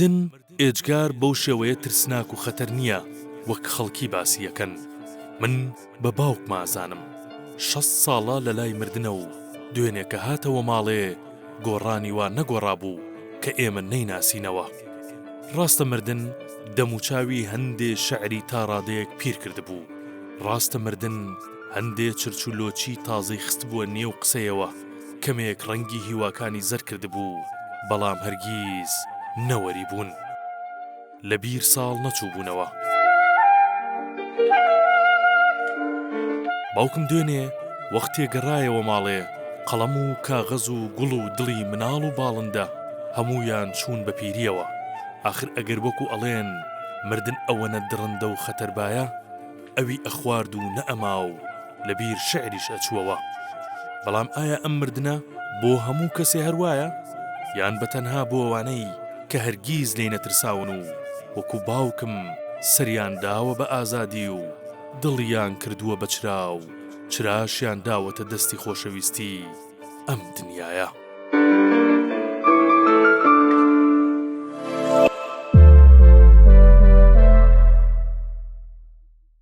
مردن ئێجگار بەو شێوەیە ترسناک و خەتەر نییە وەک خەڵکی باسی یەکەن. من بە باوکم ئازانم 6 ساڵە لە لای مردنە و دوێنێ کە هاتەوە ماڵێ گۆڕانی وا نەگۆڕابوو کە ئێمە نەیناسینەوە. ڕاستە مردن دەموچاوی هەندێ شەعری تا ڕادەیەک پیر کردبوو. ڕاستە مردن هەندێ چرچ و لۆچی تازەی خست بووە نێو قسەیەوە، کەمێک ڕەنگی هیواکانی زەر کردبوو، بەڵام هەرگیز نەوەری بوون، لە بیر ساڵ نەچوو بوونەوە. باوکم دوێنێ وەختێ گەڕایەوە ماڵێ، قەڵەم و کاغەز و گوڵ و دڵی مناڵ و باڵندە هەموویان چوون بە پیریەوە. ئاخر ئەگەر وەکو ئەڵێن مردن ئەوەنە درڕندە و خەتەربایە، ئەوی ئەخوارد و نەئەما و لە بیر شعریش ئەچووەوە. بەڵام ئایا ئەم مردنە بۆ هەموو کەسێ هەروایە؟ یان بەتەنها بۆ ئەوانەی کە هەرگیز لێی نەترساون و وەکو باوکم سەریان داوە بە ئازادی و دڵیان کردووە بە چرا و چراشیان داوەتە دەستی خۆشەویستی ئەم دنیایە.